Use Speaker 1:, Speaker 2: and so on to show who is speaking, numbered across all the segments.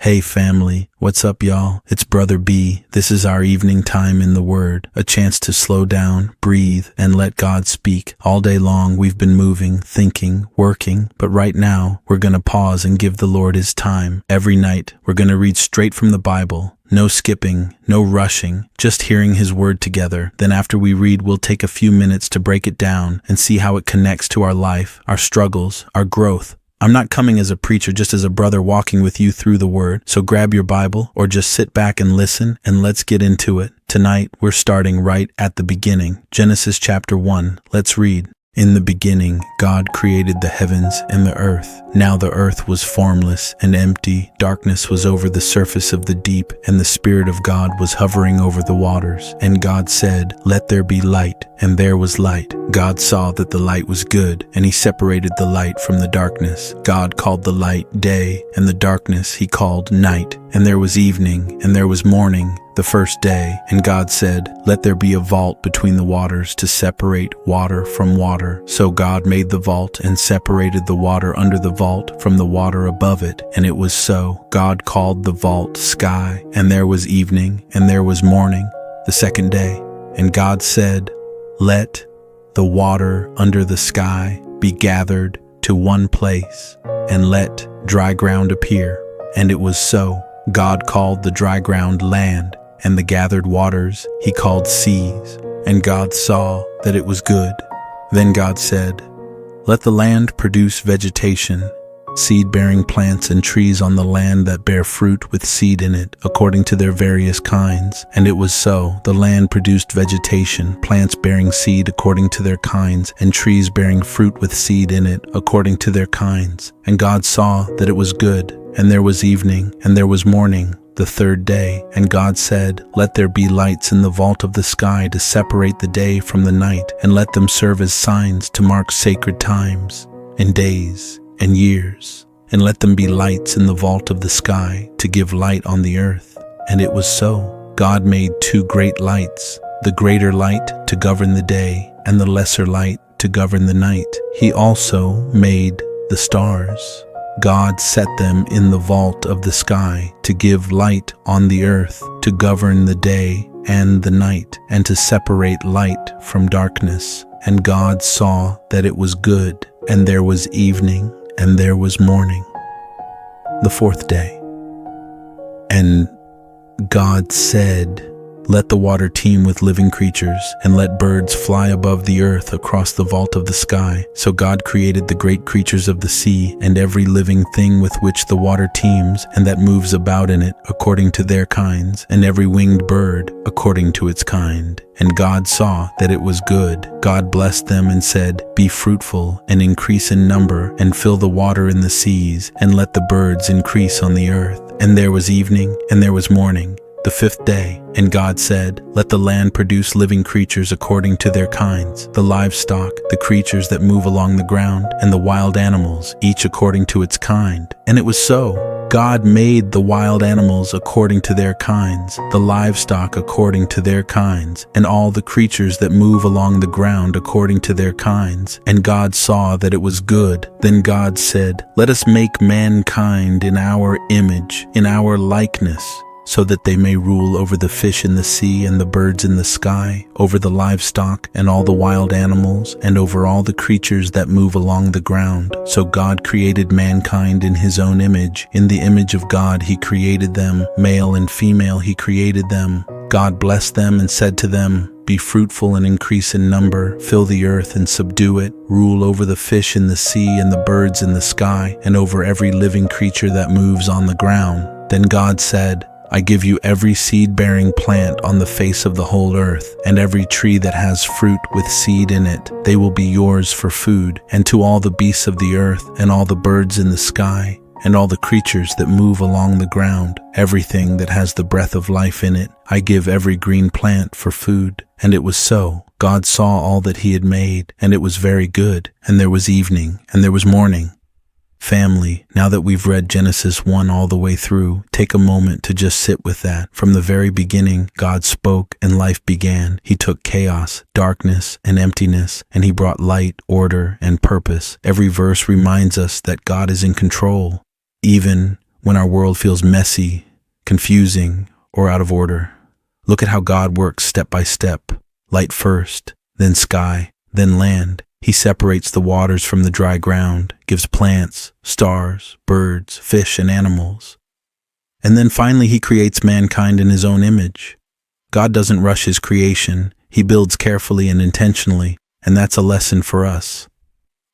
Speaker 1: Hey family, what's up y'all? It's Brother B. This is our evening time in the Word, a chance to slow down, breathe, and let God speak. All day long we've been moving, thinking, working, but right now we're gonna pause and give the Lord His time. Every night we're gonna read straight from the Bible. No skipping, no rushing, just hearing His Word together. Then after we read, we'll take a few minutes to break it down and see how it connects to our life, our struggles, our growth. I'm not coming as a preacher, just as a brother walking with you through the Word. So grab your Bible or just sit back and listen, and let's get into it. Tonight, we're starting right at the beginning. Genesis chapter 1. Let's read. In the beginning, God created the heavens and the earth. Now the earth was formless and empty. Darkness was over the surface of the deep, and the Spirit of God was hovering over the waters. And God said, "Let there be light," and there was light. God saw that the light was good, and He separated the light from the darkness. God called the light day, and the darkness He called night. And there was evening, and there was morning, the first day. And God said, "Let there be a vault between the waters to separate water from water." So God made the vault and separated the water under the vault from the water above it. And it was so. God called the vault sky. And there was evening, and there was morning, the second day. And God said, "Let the water under the sky be gathered to one place, and let dry ground appear." And it was so. God called the dry ground land, and the gathered waters He called seas. And God saw that it was good. Then God said, "Let the land produce vegetation, seed-bearing plants and trees on the land that bear fruit with seed in it, according to their various kinds." And it was so. The land produced vegetation, plants bearing seed according to their kinds, and trees bearing fruit with seed in it, according to their kinds. And God saw that it was good. And there was evening, and there was morning, the third day. And God said, "Let there be lights in the vault of the sky to separate the day from the night, and let them serve as signs to mark sacred times, and days, and years. And let them be lights in the vault of the sky to give light on the earth." And it was so. God made two great lights, the greater light to govern the day, and the lesser light to govern the night. He also made the stars. God set them in the vault of the sky to give light on the earth, to govern the day and the night, and to separate light from darkness. And God saw that it was good. And there was evening, and there was morning, the fourth day. And God said, "Let the water teem with living creatures, and let birds fly above the earth across the vault of the sky." So God created the great creatures of the sea, and every living thing with which the water teems, and that moves about in it, according to their kinds, and every winged bird, according to its kind. And God saw that it was good. God blessed them and said, "Be fruitful, and increase in number, and fill the water in the seas, and let the birds increase on the earth." And there was evening, and there was morning, the fifth day. And God said, "Let the land produce living creatures according to their kinds, the livestock, the creatures that move along the ground, and the wild animals, each according to its kind." And it was so. God made the wild animals according to their kinds, the livestock according to their kinds, and all the creatures that move along the ground according to their kinds. And God saw that it was good. Then God said, "Let us make mankind in our image, in our likeness, so that they may rule over the fish in the sea and the birds in the sky, over the livestock and all the wild animals, and over all the creatures that move along the ground." So God created mankind in His own image. In the image of God He created them, male and female He created them. God blessed them and said to them, "Be fruitful and increase in number, fill the earth and subdue it, rule over the fish in the sea and the birds in the sky, and over every living creature that moves on the ground." Then God said, "I give you every seed-bearing plant on the face of the whole earth, and every tree that has fruit with seed in it. They will be yours for food. And to all the beasts of the earth, and all the birds in the sky, and all the creatures that move along the ground, everything that has the breath of life in it, I give every green plant for food." And it was so. God saw all that He had made, and it was very good. And there was evening, and there was morning. Family, now that we've read Genesis 1 all the way through, take a moment to just sit with that. From the very beginning, God spoke and life began. He took chaos, darkness, and emptiness, and He brought light, order, and purpose. Every verse reminds us that God is in control. Even when our world feels messy, confusing, or out of order. Look at how God works step by step. Light first, then sky, then land. He separates the waters from the dry ground, gives plants, stars, birds, fish, and animals. And then finally he creates mankind in his own image. God doesn't rush his creation. He builds carefully and intentionally, and that's a lesson for us.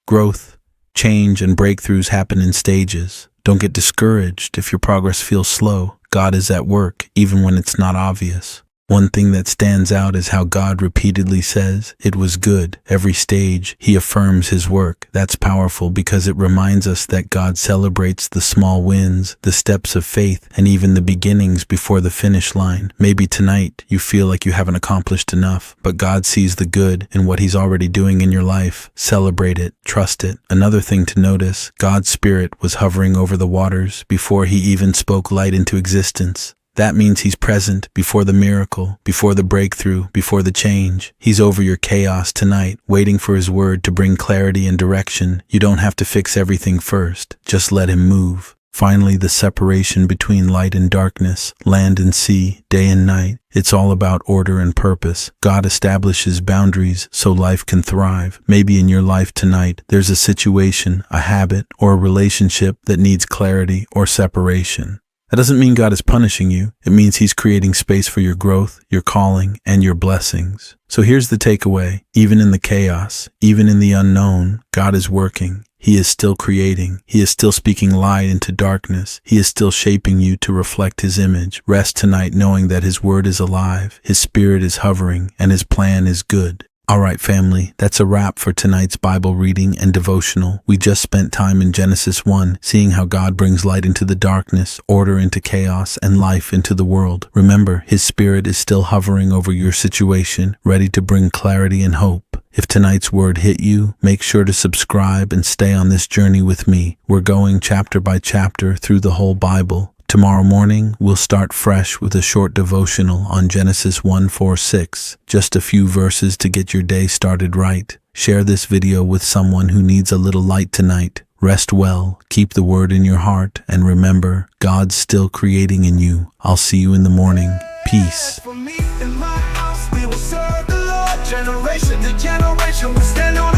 Speaker 1: Growth, change, and breakthroughs happen in stages. Don't get discouraged if your progress feels slow. God is at work, even when it's not obvious. One thing that stands out is how God repeatedly says, "It was good." Every stage, he affirms his work. That's powerful because it reminds us that God celebrates the small wins, the steps of faith, and even the beginnings before the finish line. Maybe tonight you feel like you haven't accomplished enough, but God sees the good in what he's already doing in your life. Celebrate it, trust it. Another thing to notice, God's Spirit was hovering over the waters before he even spoke light into existence. That means he's present before the miracle, before the breakthrough, before the change. He's over your chaos tonight, waiting for his word to bring clarity and direction. You don't have to fix everything first. Just let him move. Finally, the separation between light and darkness, land and sea, day and night. It's all about order and purpose. God establishes boundaries so life can thrive. Maybe in your life tonight, there's a situation, a habit, or a relationship that needs clarity or separation. That doesn't mean God is punishing you. It means he's creating space for your growth, your calling, and your blessings. So here's the takeaway. Even in the chaos, even in the unknown, God is working. He is still creating. He is still speaking light into darkness. He is still shaping you to reflect his image. Rest tonight knowing that his word is alive, his spirit is hovering, and his plan is good. All right, family, that's a wrap for tonight's Bible reading and devotional. We just spent time in Genesis 1, seeing how God brings light into the darkness, order into chaos, and life into the world. Remember, his spirit is still hovering over your situation, ready to bring clarity and hope. If tonight's word hit you, make sure to subscribe and stay on this journey with me. We're going chapter by chapter through the whole Bible. Tomorrow morning, we'll start fresh with a short devotional on Genesis 1:4-6, just a few verses to get your day started right. Share this video with someone who needs a little light tonight. Rest well, keep the word in your heart, and remember, God's still creating in you. I'll see you in the morning. Peace.
Speaker 2: For me and my house, we will serve the Lord. Generation to generation, we stand on